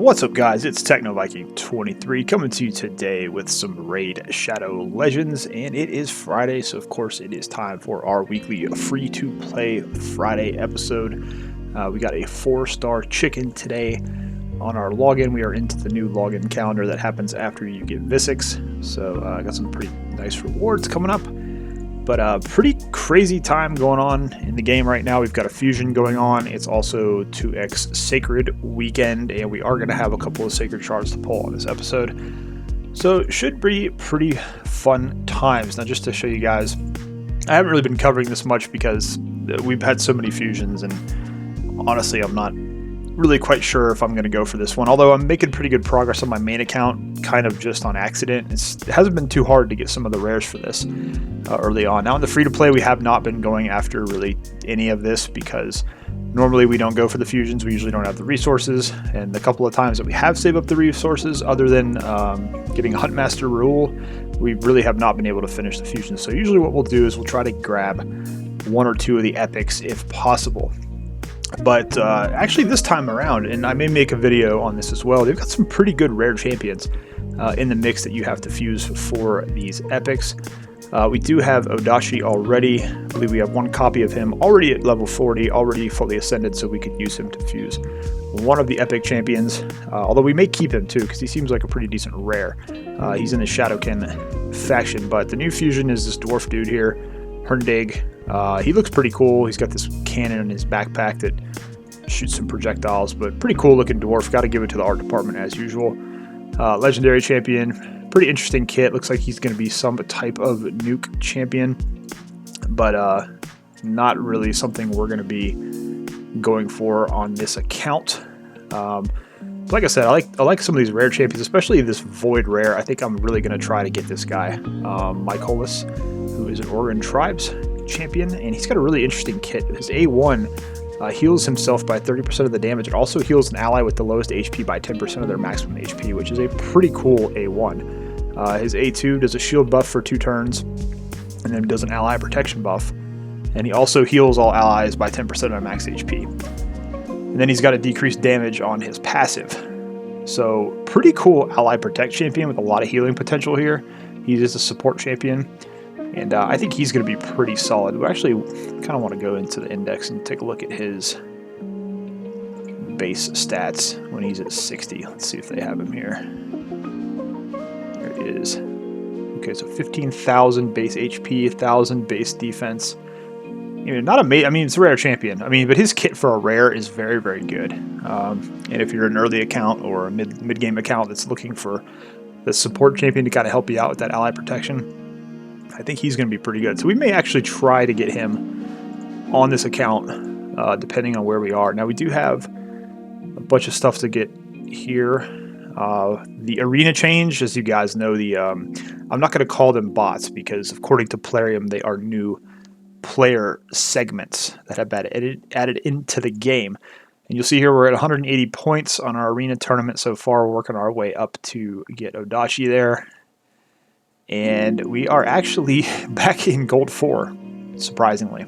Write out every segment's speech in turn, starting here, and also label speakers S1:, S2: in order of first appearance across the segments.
S1: What's up, guys? It's TechnoViking23 coming to you today with some Raid Shadow Legends, and it is Friday, so of course it is time for our weekly free-to-play Friday episode. We got a 4-star chicken today on our login. We are into the new login calendar that happens after you get V6, so I got some pretty nice rewards coming up. But pretty crazy time going on in the game right now. We've got a fusion going on. It's also 2x Sacred Weekend, and we are going to have a couple of Sacred Shards to pull on this episode. So it should be pretty fun times. Now, just to show you guys, I haven't really been covering this much because we've had so many fusions, and honestly, I'm not really quite sure if I'm going to go for this one. Although I'm making pretty good progress on my main account, kind of just on accident. It hasn't been too hard to get some of the rares for this early on. Now in the free-to-play, we have not been going after really any of this because normally we don't go for the fusions. We usually don't have the resources, and the couple of times that we have saved up the resources, other than getting a Huntmaster rule, we really have not been able to finish the fusions. So usually what we'll do is we'll try to grab one or two of the epics if possible. But actually this time around, and I may make a video on this as well, they've got some pretty good rare champions in the mix that you have to fuse for these epics. We do have Odachi already. I believe we have one copy of him already at level 40, already fully ascended, so we could use him to fuse one of the epic champions. Although we may keep him too, because he seems like a pretty decent rare. He's in the Shadowkin faction, but the new fusion is this dwarf dude here, Herndig. He looks pretty cool. He's got this cannon in his backpack that shoots some projectiles, but pretty cool looking dwarf. Got to give it to the art department as usual. Legendary champion, pretty interesting kit. Looks like he's going to be some type of nuke champion, but not really something we're going to be going for on this account. Like I said, I like some of these rare champions, especially this Void rare. I think I'm really going to try to get this guy, Mike Hollis, who is an Oregon Tribes champion, and he's got a really interesting kit. His A1 heals himself by 30% of the damage. It also heals an ally with the lowest HP by 10% of their maximum HP, which is a pretty cool A1. His A2 does a shield buff for 2 turns, and then does an ally protection buff. And he also heals all allies by 10% of their max HP. And then he's got a decreased damage on his passive. So pretty cool ally protect champion with a lot of healing potential here. He is a support champion. And I think he's going to be pretty solid. We actually kind of want to go into the index and take a look at his base stats when he's at 60. Let's see if they have him here. There it is. Okay, so 15,000 base HP, 1,000 base defense. Not amazing. I mean, it's a rare champion. I mean, but his kit for a rare is very, very good. And if you're an early account or a mid-game account that's looking for the support champion to kind of help you out with that ally protection, I think he's going to be pretty good. So we may actually try to get him on this account, depending on where we are. Now we do have a bunch of stuff to get here. The arena change, as you guys know, I'm not going to call them bots because according to Plarium, they are new player segments that have been added into the game. And you'll see here we're at 180 points on our arena tournament so far. We're working our way up to get Odachi there. And we are actually back in Gold 4, surprisingly.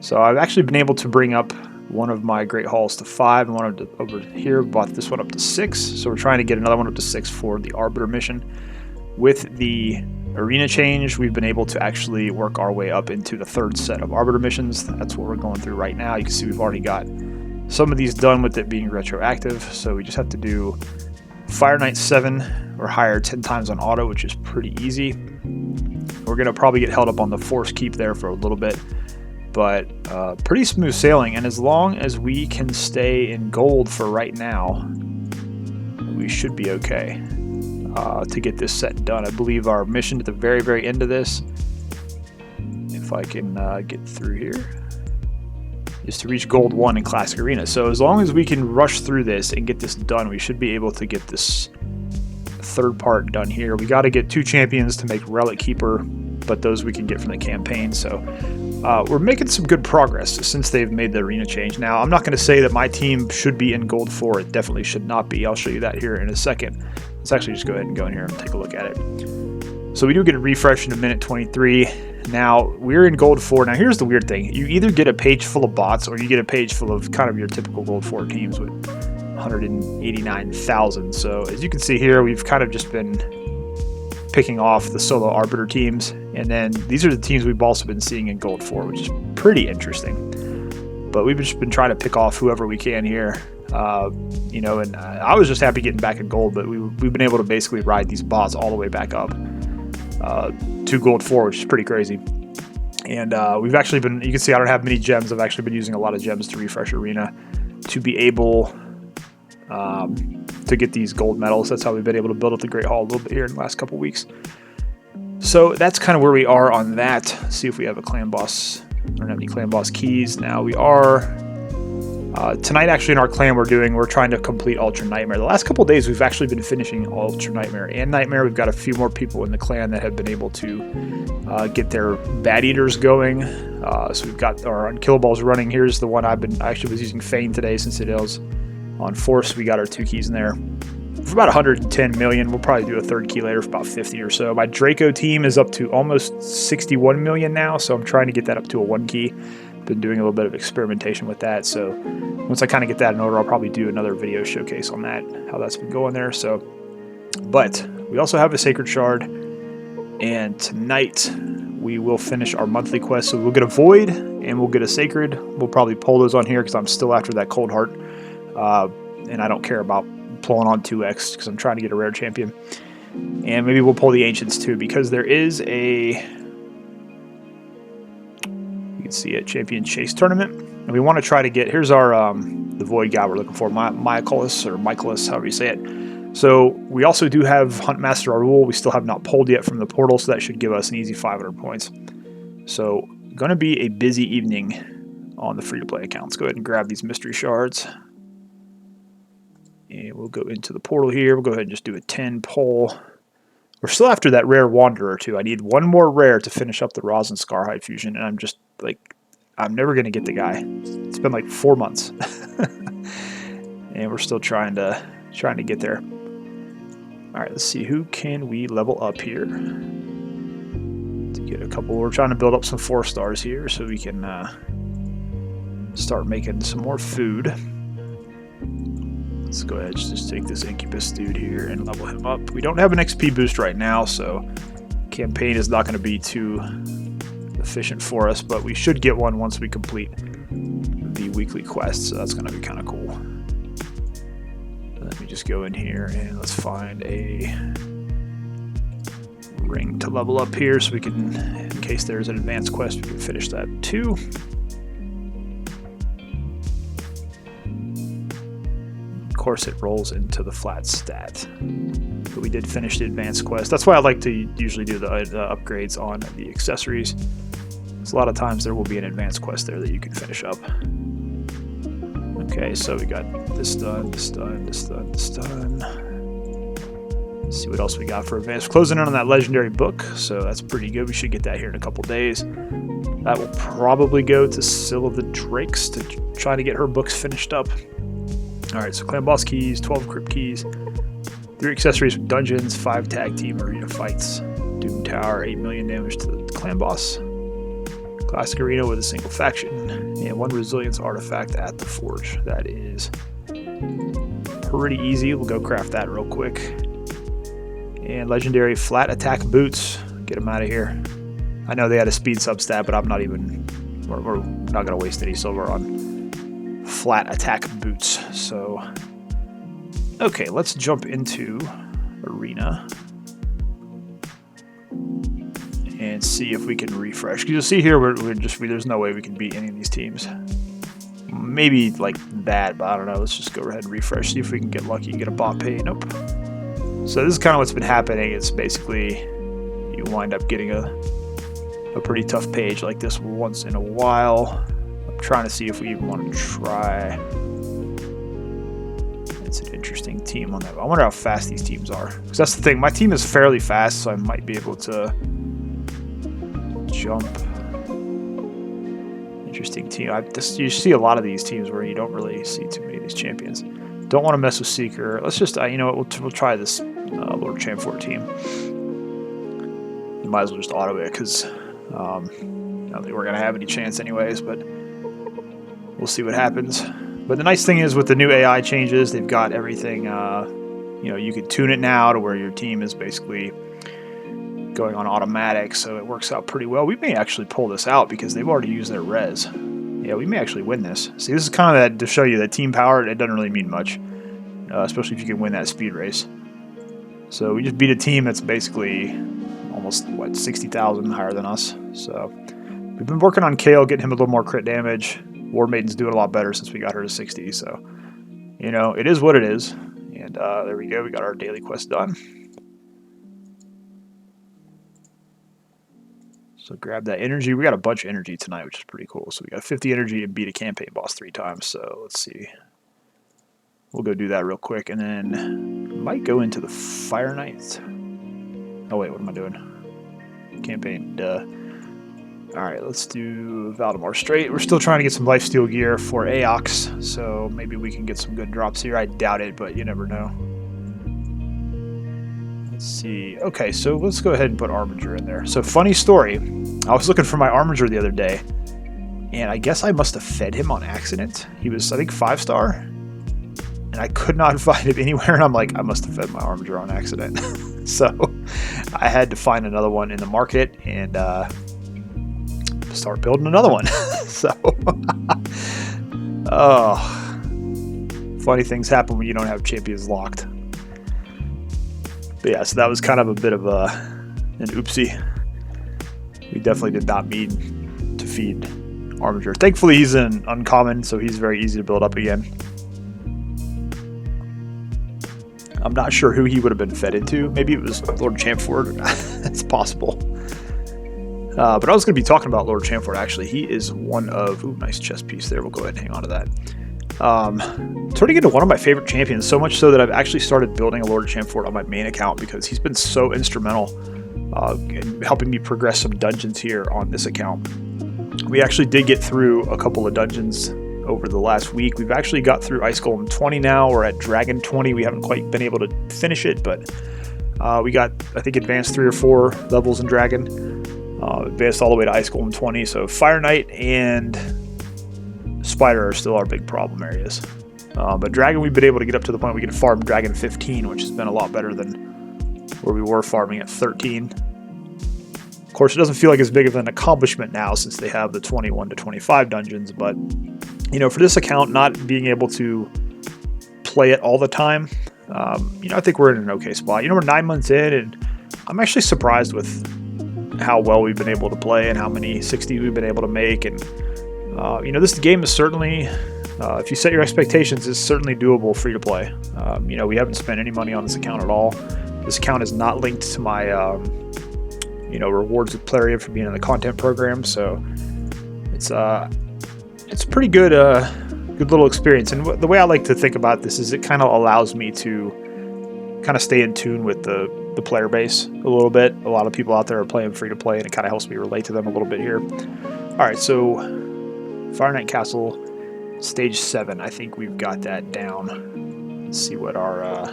S1: So I've actually been able to bring up one of my Great Halls to 5, and one over here, brought this one up to 6. So we're trying to get another one up to 6 for the Arbiter Mission. With the arena change, we've been able to actually work our way up into the 3rd set of Arbiter Missions. That's what we're going through right now. You can see we've already got some of these done with it being retroactive, so we just have to do Fire Knight 7 or higher 10 times on auto, which is pretty easy. We're going to probably get held up on the Force Keep there for a little bit, but pretty smooth sailing. And as long as we can stay in gold for right now, we should be okay to get this set done. I believe our mission at the very, very end of this, if I can get through here, is to reach Gold 1 in Classic Arena. So as long as we can rush through this and get this done, we should be able to get this 3rd part done here. We got to get 2 champions to make Relic Keeper, but those we can get from the campaign. So we're making some good progress since they've made the arena change. Now, I'm not going to say that my team should be in Gold 4. It definitely should not be. I'll show you that here in a second. Let's actually just go ahead and go in here and take a look at it. So we do get a refresh in a minute 23. Now, we're in Gold 4. Now, here's the weird thing. You either get a page full of bots or you get a page full of kind of your typical Gold 4 teams with 189,000. So as you can see here, we've kind of just been picking off the solo Arbiter teams, and then these are the teams we've also been seeing in gold for, which is pretty interesting. But we've just been trying to pick off whoever we can here, you know, and I was just happy getting back in gold, but we've been able to basically ride these bots all the way back up to gold 4, which is pretty crazy. And we've actually been, you can see I don't have many gems. I've actually been using a lot of gems to refresh Arena to be able to get these gold medals. That's how we've been able to build up the Great Hall a little bit here in the last couple weeks. So that's kind of where we are on that. See if we have a clan boss. I don't have any clan boss keys. Now we are tonight actually in our clan we're trying to complete Ultra Nightmare. The last couple of days we've actually been finishing Ultra Nightmare and Nightmare. We've got a few more people in the clan that have been able to get their Bat Eaters going. So we've got our Unkillables running. Here's the one I actually was using Feign today since it is on Force. We got our 2 keys in there for about 110 million. We'll probably do a 3rd key later for about 50 or so. My Draco team is up to almost 61 million now, so I'm trying to get that up to a 1 key. Been doing a little bit of experimentation with that, so once I kind of get that in order, I'll probably do another video showcase on that, how that's been going there. So, but we also have a Sacred Shard, and tonight we will finish our monthly quest. So we'll get a Void and we'll get a Sacred. We'll probably pull those on here because I'm still after that Cold Heart, and I don't care about pulling on 2x because I'm trying to get a rare champion. And maybe we'll pull the Ancients too, because there is a, you can see it, Champion Chase Tournament, and we want to try to get, here's our the Void guy we're looking for, Michaelis, or Michaelis, however you say it. So we also do have Huntmaster Arul. We still have not pulled yet from the portal, so that should give us an easy 500 points. So going to be a busy evening on the free-to-play account. Let's go ahead and grab these mystery shards. And we'll go into the portal here. We'll go ahead and just do a 10 pull. We're still after that rare Wanderer too. I need one more rare to finish up the Rosin Scarhide fusion, and I'm just like, I'm never going to get the guy. It's been like 4 months. And we're still trying to get there. All right, let's see, who can we level up here to get a couple. We're trying to build up some 4 stars here so we can start making some more food. Let's go ahead and just take this Incubus dude here and level him up. We don't have an XP boost right now, so campaign is not going to be too efficient for us, but we should get one once we complete the weekly quest, so that's going to be kind of cool. Let me just go in here and let's find a ring to level up here so we can, in case there's an advanced quest, we can finish that too. Of course it rolls into the flat stat, but we did finish the advanced quest. That's why I like to usually do the upgrades on the accessories. So a lot of times there will be an advanced quest there that you can finish up. Okay, so we got this done, this done, this done, this done. Let's see what else we got for advanced. We're closing in on that legendary book, so that's pretty good. We should get that here in a couple days. That will probably go to Syl of the Drakes to try to get her books finished up. Alright, so clan boss keys, 12 crypt keys, 3 accessories from dungeons, 5 tag team arena fights, Doom Tower, 8 million damage to the clan boss, classic arena with a single faction, and 1 resilience artifact at the forge. That is pretty easy. We'll go craft that real quick. And legendary flat attack boots. Get them out of here. I know they had a speed substat, but I'm not even, we're not going to waste any silver on flat attack boots. So, okay, let's jump into arena and see if we can refresh. You'll see here, there's no way we can beat any of these teams. Maybe like that, but I don't know. Let's just go ahead and refresh, see if we can get lucky and get a bot pay. Nope. So this is kind of what's been happening. It's basically you wind up getting a pretty tough page like this once in a while. I'm trying to see if we even want to try. It's an interesting team on that. I wonder how fast these teams are. Because that's the thing. My team is fairly fast, so I might be able to jump. Interesting team. You see a lot of these teams where you don't really see too many of these champions. Don't want to mess with Seeker. Let's just, you know what, we'll try this Lord Champ 14. You might as well just auto it because I don't think we're going to have any chance anyways, but we'll see what happens. But the nice thing is with the new AI changes, they've got everything, you know, you can tune it now to where your team is basically going on automatic, so it works out pretty well. We may actually pull this out because they've already used their res. Yeah, we may actually win this. See, this is kind of that to show you that team power, it doesn't really mean much, especially if you can win that speed race. So we just beat a team that's basically almost, what, 60,000 higher than us. So we've been working on Kale, getting him a little more crit damage. War Maiden's doing a lot better since we got her to 60, so, you know, it is what it is. And there we go, we got our daily quest done. So grab that energy. We got a bunch of energy tonight, which is pretty cool. So we got 50 energy and beat a campaign boss 3 times. So let's see. We'll go do that real quick, and then might go into the Fire Knights. Oh wait, what am I doing? Campaign, duh. Alright, let's do Valdemar straight. We're still trying to get some lifesteal gear for Aox, so maybe we can get some good drops here. I doubt it, but you never know. Let's see. Okay, so let's go ahead and put Arbiter in there. So funny story, I was looking for my Armiger the other day, and I guess I must have fed him on accident. He was, I think, 5-star, and I could not find him anywhere, and I'm like, I must have fed my Armiger on accident. So I had to find another one in the market, and start building another one. So, oh, funny things happen when you don't have champions locked. But yeah, so that was kind of a bit of an oopsie. We definitely did not mean to feed Armiger. Thankfully, he's an uncommon, so he's very easy to build up again. I'm not sure who he would have been fed into. Maybe it was Lord Champfort. It's possible. But I was going to be talking about Lord Champfort, actually. He is one of... Ooh, nice chest piece there. We'll go ahead and hang on to that. Turning into one of my favorite champions, so much so that I've actually started building a Lord Champfort on my main account because he's been so instrumental in helping me progress some dungeons here on this account. We actually did get through a couple of dungeons over the last week. We've actually got through Ice Golem 20 now. We're at Dragon 20. We haven't quite been able to finish it, but we got, I think, advanced 3 or 4 levels in Dragon. Advanced all the way to Ice Golem 20, so Fire Knight and Spider are still our big problem areas. But Dragon, we've been able to get up to the point we can farm Dragon 15, which has been a lot better than where we were farming at 13. Of course, it doesn't feel like as big of an accomplishment now since they have the 21 to 25 dungeons, but, you know, for this account, not being able to play it all the time, you know, I think we're in an okay spot. You know, we're 9 months in, and I'm actually surprised with how well we've been able to play and how many 60s we've been able to make. And you know, this game is certainly, if you set your expectations, is certainly doable free to play. You know, we haven't spent any money on this account at all. This account is not linked to my you know, rewards with Plarium for being in the content program, so it's pretty good, good little experience. And the way I like to think about this is it kind of allows me to kind of stay in tune with the player base a little bit. A lot of people out there are playing free to play, and it kind of helps me relate to them a little bit here. Alright, so Fire Knight Castle, stage 7. I think we've got that down. Let's see what our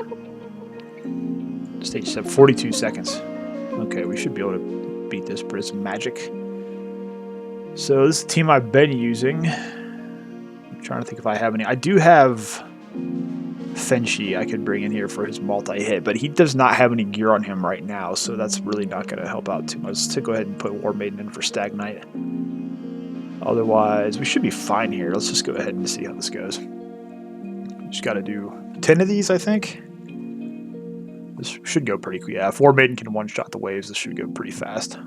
S1: stage 7, 42 seconds. Okay, we should be able to beat this, but it's magic. So this is the team I've been using. I'm trying to think if I have any. I do have Fenshi I could bring in here for his multi-hit, but he does not have any gear on him right now, so that's really not going to help out too much. Let's go ahead and put War Maiden in for Stag Knight. Otherwise, we should be fine here. Let's just go ahead and see how this goes. Just got to do 10 of these, I think. This should go pretty quick. Yeah, if War Maiden can one-shot the waves, this should go pretty fast.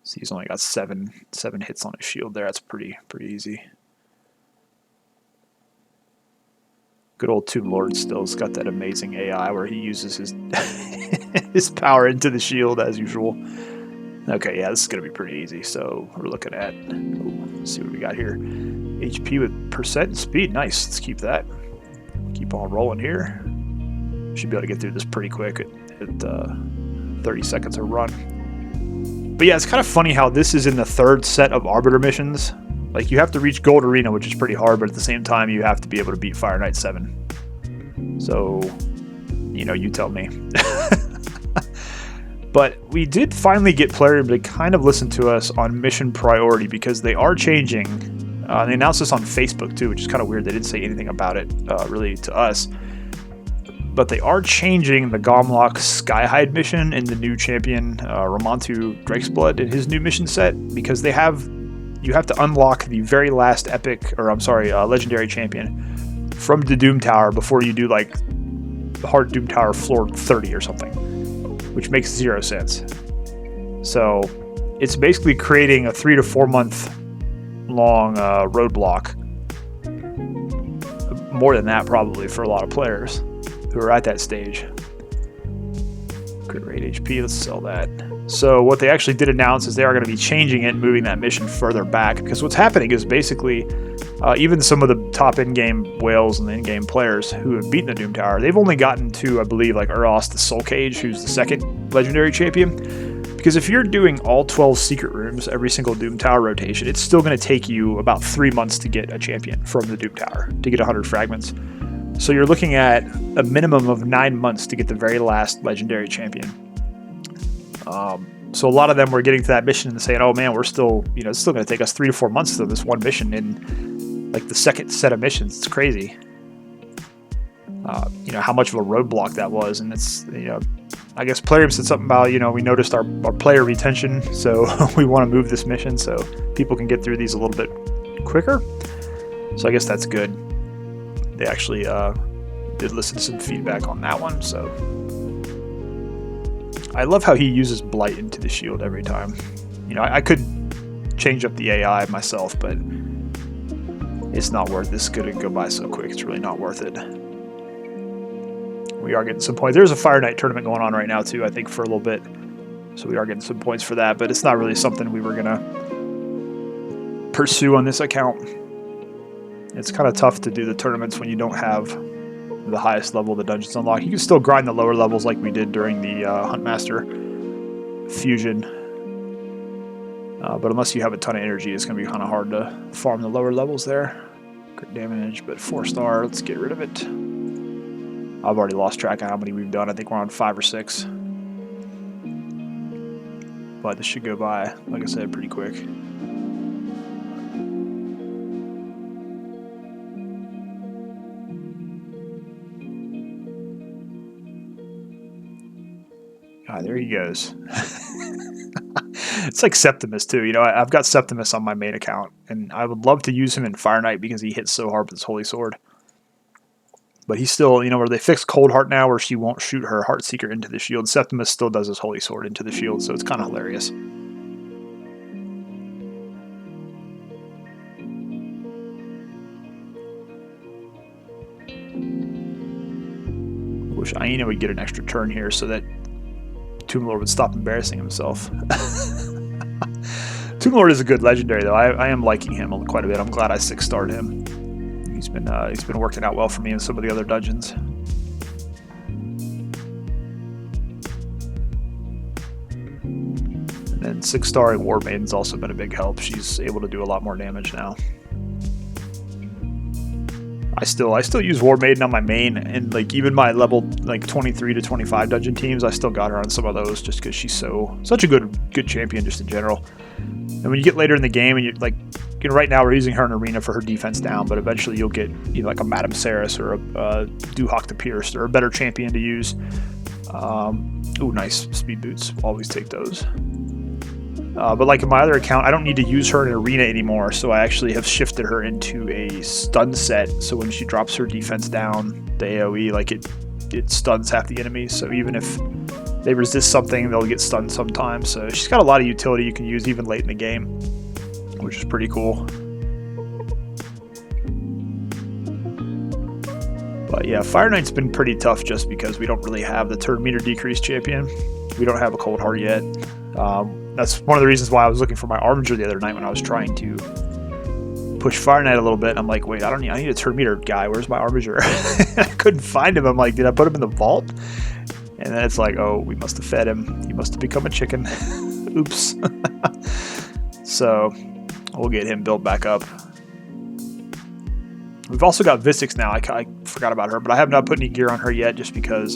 S1: See, he's only got seven hits on his shield there. That's pretty easy. Good old Tomb Lord still's got that amazing AI where he uses his his power into the shield as usual. Okay, yeah, this is gonna be pretty easy. So we're looking at, let's see what we got here. HP with percent and speed. Nice. Let's keep that. Keep on rolling here. Should be able to get through this pretty quick at 30 seconds a run. But yeah, it's kind of funny how this is in the 3rd set of Arbiter missions. Like, you have to reach Gold Arena, which is pretty hard, but at the same time, you have to be able to beat Fire Knight 7. So, you know, you tell me. But we did finally get Plarium to kind of listen to us on mission priority, because they are changing. They announced this on Facebook too, which is kind of weird. They didn't say anything about it really to us. But they are changing the Gomlock Skyhide mission in the new champion, Ramantu Drakesblood, in his new mission set, because you have to unlock the very last legendary champion from the Doom Tower before you do like hard Doom Tower floor 30 or something, which makes 0 sense. So it's basically creating a 3 to 4 month long roadblock. More than that probably for a lot of players who are at that stage. Crit rate HP, let's sell that. So what they actually did announce is they are going to be changing it and moving that mission further back, because what's happening is basically even some of the top in-game whales and the in-game players who have beaten the Doom Tower, they've only gotten to, I believe, like Uros the Soul Cage, who's the second legendary champion. Because if you're doing all 12 secret rooms every single Doom Tower rotation, it's still going to take you about 3 months to get a champion from the Doom Tower, to get 100 fragments. So you're looking at a minimum of 9 months to get the very last legendary champion. So a lot of them were getting to that mission and saying, "Oh man, we're still, it's still going to take us 3 to 4 months to this one mission in like the second set of missions." It's crazy. How much of a roadblock that was, and it's I guess Plarium said something about we noticed our player retention, so we want to move this mission so people can get through these a little bit quicker. So I guess that's good. They actually did listen to some feedback on that one, so I love how he uses Blight into the shield every time. I could change up the AI myself, but it's not worth it. This is going to go by so quick. It's really not worth it. We are getting some points. There's a Fire Knight tournament going on right now too, I think, for a little bit. So we are getting some points for that, but it's not really something we were going to pursue on this account. It's kind of tough to do the tournaments when you don't have the highest level of the dungeons unlocked. You can still grind the lower levels like we did during the Huntmaster Fusion. But unless you have a ton of energy, it's going to be kind of hard to farm the lower levels there. Crit damage, but 4-star, let's get rid of it. I've already lost track of how many we've done. I think we're on 5 or 6. But this should go by, like I said, pretty quick. There he goes. It's like Septimus too. I've got Septimus on my main account, and I would love to use him in Fire Knight because he hits so hard with his Holy Sword. But he's still, where they fixed Cold Heart now, where she won't shoot her Heartseeker into the shield. Septimus still does his Holy Sword into the shield, so it's kind of hilarious. Wish Aina would get an extra turn here so that Tomb Lord would stop embarrassing himself. Tomb Lord is a good legendary though. I am liking him quite a bit. I'm glad I 6-starred him. He's been working out well for me in some of the other dungeons. And then 6-starring War Maiden's also been a big help. She's able to do a lot more damage now. I still use War Maiden on my main, and like even my level 23 to 25 dungeon teams, I still got her on some of those just because she's such a good champion just in general. And when you get later in the game, and you're like, right now we're using her in Arena for her defense down, but eventually you'll get like a Madame Saris or a Duhawk the Pierced or a better champion to use. Ooh, nice speed boots. Always take those. But like in my other account, I don't need to use her in Arena anymore, so I actually have shifted her into a stun set. So when she drops her defense down, the AoE, like it stuns half the enemies. So even if they resist something, they'll get stunned sometimes. So she's got a lot of utility you can use even late in the game, which is pretty cool. But yeah, Fire Knight's been pretty tough just because we don't really have the turn meter decrease champion. We don't have a Cold Heart yet. That's one of the reasons why I was looking for my Armiger the other night when I was trying to push Fire Knight a little bit. I'm like, wait, I need a turn meter guy. Where's my Armiger? I couldn't find him. I'm like, did I put him in the vault? And then it's like, oh, we must have fed him. He must have become a chicken. Oops. So we'll get him built back up. We've also got Vistix now. I forgot about her, but I have not put any gear on her yet just because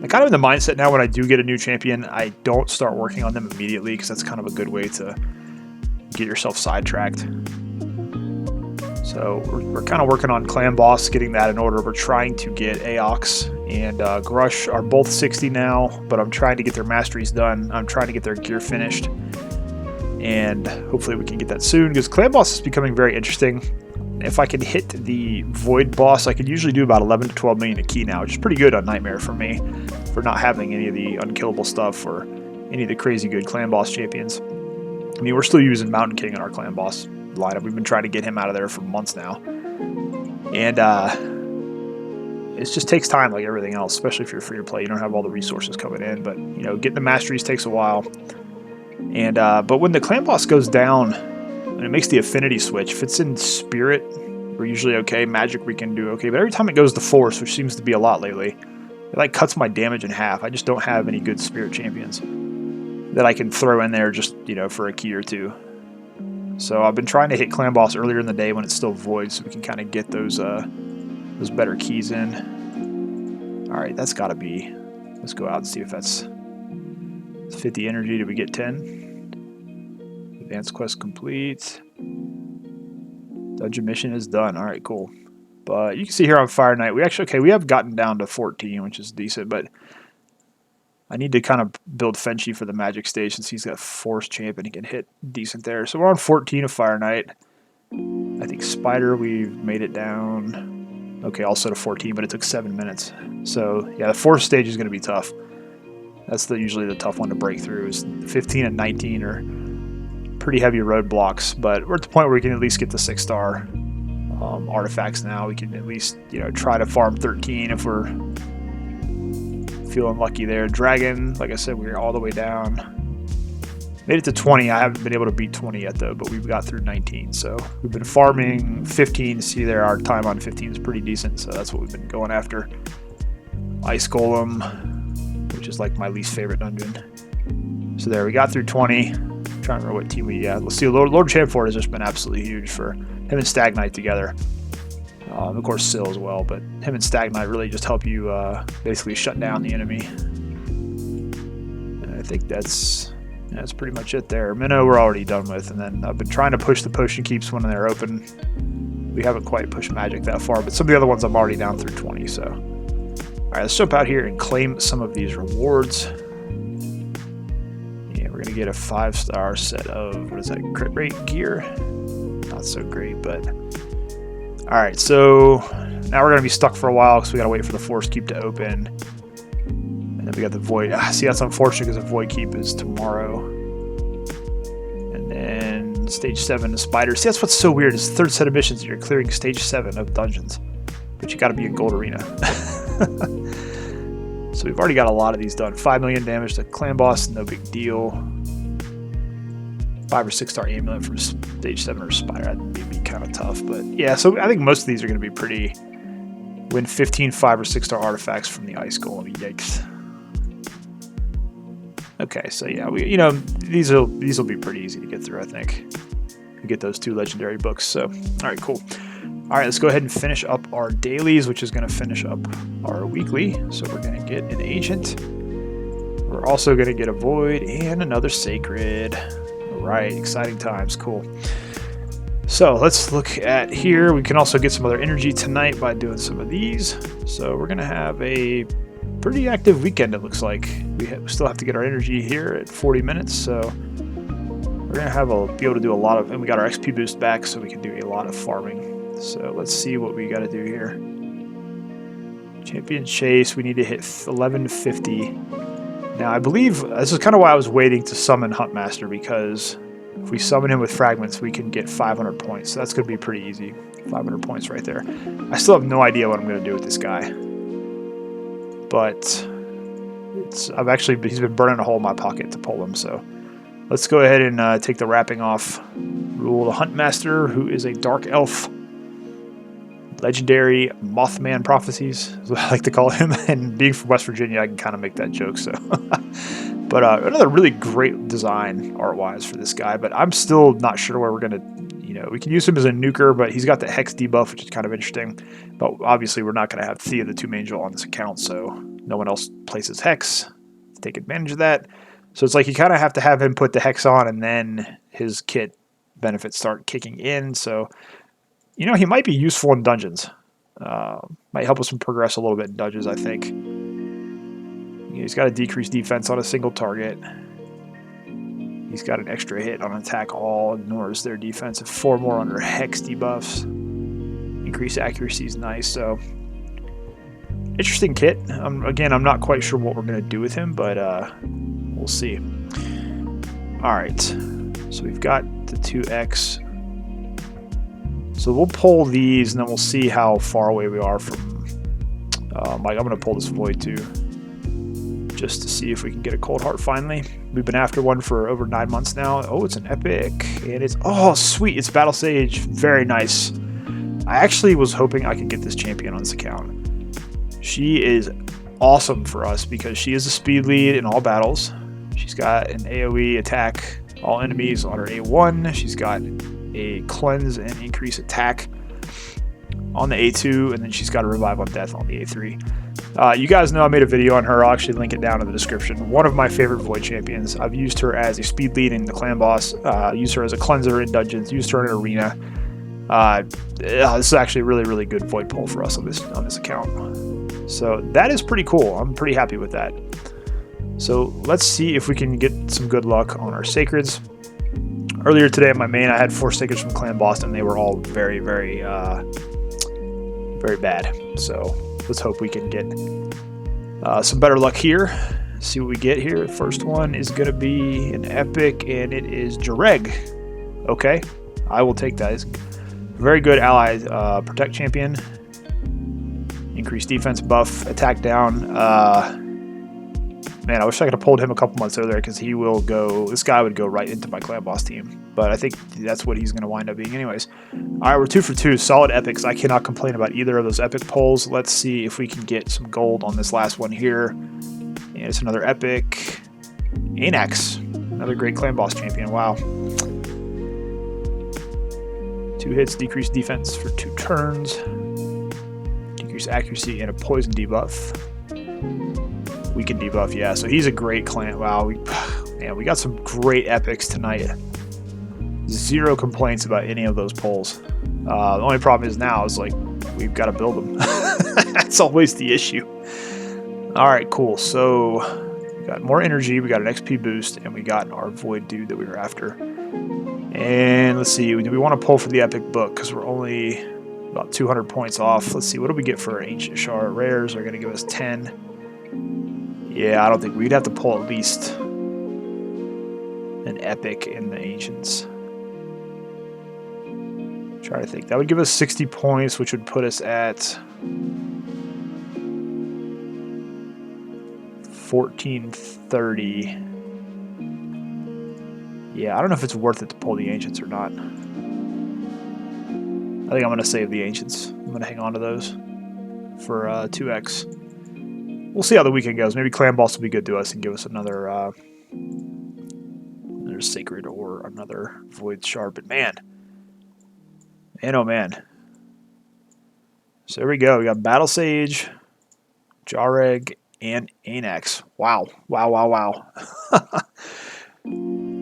S1: I'm kind of in the mindset now when I do get a new champion, I don't start working on them immediately because that's kind of a good way to get yourself sidetracked. So we're kind of working on Clan Boss, getting that in order. We're trying to get Aox and Grush are both 60 now, but I'm trying to get their masteries done. I'm trying to get their gear finished, and hopefully we can get that soon because Clan Boss is becoming very interesting. If I can hit the Void Boss, I could usually do about 11 to 12 million a key now, which is pretty good on Nightmare for me, for not having any of the unkillable stuff or any of the crazy good Clan Boss champions. I mean, we're still using Mountain King in our Clan Boss lineup. We've been trying to get him out of there for months now. And it just takes time like everything else, especially if you're free to play. You don't have all the resources coming in, but you know, getting the masteries takes a while. And but when the Clan Boss goes down and it makes the affinity switch, if it's in Spirit, we're usually okay. Magic we can do okay, but every time it goes to Force, which seems to be a lot lately, it like cuts my damage in half. I just don't have any good Spirit champions that I can throw in there just, you know, for a key or two. So I've been trying to hit Clan Boss earlier in the day when it's still void, so we can kind of get those better keys in. All right, that's got to be. Let's go out and see if that's 50 energy. Did we get 10? Advanced quest complete. Dungeon mission is done. All right, cool. But you can see here on Fire Knight, we actually we have gotten down to 14, which is decent, but I need to kind of build Fenchi for the magic stage since he's got Force Champ and he can hit decent there. So we're on 14 of Fire Knight. I think Spider, we've made it down. Okay, also to 14, but it took 7 minutes. So yeah, the Force stage is going to be tough. That's usually the tough one to break through. Is 15 and 19 are pretty heavy roadblocks, but we're at the point where we can at least get the 6-star artifacts now. We can at least, you know, try to farm 13 if we're feeling lucky there. Dragon, like I said, we're all the way down. Made it to 20. I haven't been able to beat 20 yet though, but we've got through 19. So we've been farming 15. See there, our time on 15 is pretty decent, so that's what we've been going after. Ice Golem, which is like my least favorite dungeon. So there, we got through 20. I'm trying to remember what team we had. Let's see, Lord Chamfort has just been absolutely huge for him and Stag Knight together. Of course, Syl as well, but him and Stag Knight really just help you basically shut down the enemy. And I think that's pretty much it there. Minnow we're already done with, and then I've been trying to push the potion keeps when they're open. We haven't quite pushed magic that far, but some of the other ones I'm already down through 20, so. All right, let's jump out here and claim some of these rewards. Yeah, we're gonna get a 5-star set of, what is that, crit rate gear? Not so great, but. All right, so now we're gonna be stuck for a while because we gotta wait for the Force Keep to open. And then we got the Void. See, that's unfortunate because the Void Keep is tomorrow. And then stage 7 is Spider. See, that's what's so weird. It's the third set of missions. You're clearing stage 7 of dungeons, but you gotta be in Gold Arena. So we've already got a lot of these done. 5 million damage to Clan Boss, no big deal. 5 or 6-star amulet from stage 7 or Spider. That may be kind of tough, but yeah. So I think most of these are going to be pretty. Win 15 5 or 6-star artifacts from the Ice Golem. Yikes. Okay, so yeah, these will be pretty easy to get through. I think we get those 2 legendary books. So all right, cool. All right, let's go ahead and finish up our dailies, which is going to finish up our weekly. So we're going to get an agent. We're also going to get a void and another sacred. All right, exciting times. Cool. So let's look at here. We can also get some other energy tonight by doing some of these. So we're going to have a pretty active weekend, it looks like. We still have to get our energy here at 40 minutes. So we're going to be able to do a lot of, and we got our XP boost back, so we can do a lot of farming. So let's see what we got to do here. Champion Chase, we need to hit 1150. Now I believe this is kind of why I was waiting to summon Huntmaster, because if we summon him with fragments, we can get 500 points. So that's going to be pretty easy. 500 points right there. I still have no idea what I'm going to do with this guy. But he's been burning a hole in my pocket to pull him, so let's go ahead and take the wrapping off. Rule the Huntmaster, who is a dark elf. Legendary Mothman Prophecies is what I like to call him, and being from West Virginia, I can kind of make that joke. So, but another really great design art-wise for this guy. But I'm still not sure where we're gonna, we can use him as a nuker, but he's got the Hex debuff, which is kind of interesting. But obviously, we're not gonna have Thea the Tomb Angel on this account, so no one else places Hex to take advantage of that. So it's like you kind of have to have him put the Hex on, and then his kit benefits start kicking in. So, you know, he might be useful in dungeons. Might help us progress a little bit in dungeons, I think. He's got a decreased defense on a single target. He's got an extra hit on attack. All ignores their defense. 4 more under Hex debuffs. Increased accuracy is nice. So, interesting kit. Again, I'm not quite sure what we're going to do with him, but we'll see. Alright. So we've got the 2X. So we'll pull these, and then we'll see how far away we are from... like, I'm going to pull this Void too, just to see if we can get a Cold Heart finally. We've been after one for over 9 months now. Oh, it's an epic. And it's... oh, sweet. It's Battlesage. Very nice. I actually was hoping I could get this champion on this account. She is awesome for us because she is a speed lead in all battles. She's got an AoE attack all enemies on her A1. She's got a cleanse and increase attack on the A2, and then she's got a revive on death on the A3. You guys know I made a video on her. I'll actually link it down in the description. One of my favorite Void champions. I've used her as a speed lead in the clan boss, used her as a cleanser in dungeons, used her in arena. This is actually a really, really good Void pull for us on this account. So that is pretty cool. I'm pretty happy with that. So let's see if we can get some good luck on our Sacreds. Earlier today in my main, I had 4 Sacreds from Clan Boston. They were all very, very, very bad. So let's hope we can get some better luck here. See what we get here. The first one is going to be an epic, and it is Jareg. Okay, I will take that. It's a very good ally protect champion. Increased defense buff, attack down. Man, I wish I could have pulled him a couple months earlier because he will go... this guy would go right into my clan boss team. But I think that's what he's going to wind up being anyways. Alright, we're 2 for 2. Solid epics. I cannot complain about either of those epic pulls. Let's see if we can get some gold on this last one here. And it's another epic. Anax. Another great clan boss champion. Wow. 2 hits, decreased defense for 2 turns. Decreased accuracy and a poison debuff. Weaken debuff, yeah. So he's a great clan. Wow, we got some great epics tonight. 0 complaints about any of those pulls. The only problem is now is like we've got to build them. That's always the issue. All right, cool. So we got more energy. We got an XP boost, and we got our Void dude that we were after. And let's see. Do we want to pull for the epic book because we're only about 200 points off? Let's see. What do we get for Ancient Shard? Rares are going to give us 10. Yeah, I don't think we'd have to pull at least an epic in the Ancients. Try to think. That would give us 60 points, which would put us at 1430. Yeah, I don't know if it's worth it to pull the Ancients or not. I think I'm going to save the Ancients. I'm going to hang on to those for 2x. We'll see how the weekend goes. Maybe Clan Boss will be good to us and give us another Sacred or another Void Shard. But man, oh man. So there we go. We got Battlesage, Jareg, and Anax. Wow.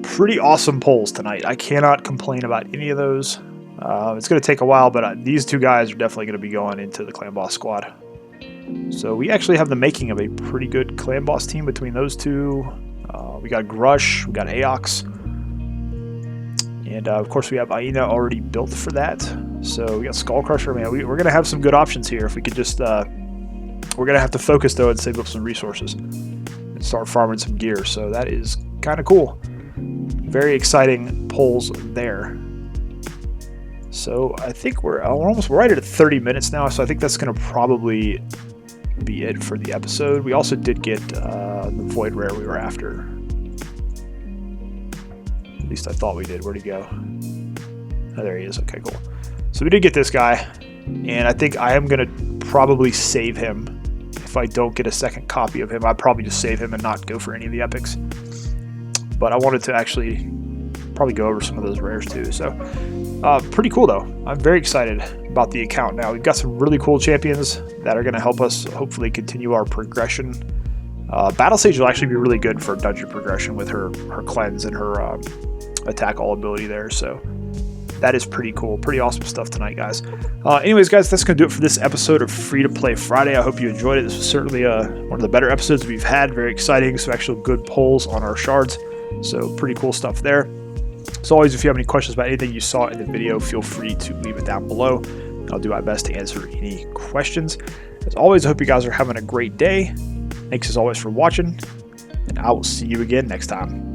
S1: Pretty awesome pulls tonight. I cannot complain about any of those. It's going to take a while, but these 2 guys are definitely going to be going into the Clan Boss squad. So we actually have the making of a pretty good clan boss team between those 2. We got Grush, we got Aox, and of course we have Aina already built for that. So we got Skullcrusher. Man, we're going to have some good options here if we could just... we're going to have to focus though and save up some resources and start farming some gear. So that is kind of cool. Very exciting pulls there. So I think we're almost right at 30 minutes now. So I think that's going to probably be it for the episode. We also did get the Void Rare we were after. At least I thought we did. Where'd he go? Oh, there he is. Okay, cool. So we did get this guy, and I think I am going to probably save him. If I don't get a second copy of him, I'd probably just save him and not go for any of the epics. But I wanted to actually probably go over some of those rares too. So pretty cool though. I'm very excited about the account now. We've got some really cool champions that are going to help us hopefully continue our progression. Battlesage will actually be really good for dungeon progression with her cleanse and her attack all ability there. So that is pretty cool. Pretty awesome stuff tonight, guys. Anyways, guys, that's going to do it for this episode of Free to Play Friday. I hope you enjoyed it. This was certainly one of the better episodes we've had. Very exciting. Some actual good polls on our shards. So pretty cool stuff there. As always, if you have any questions about anything you saw in the video, feel free to leave it down below. I'll do my best to answer any questions. As always, I hope you guys are having a great day. Thanks as always for watching, and I will see you again next time.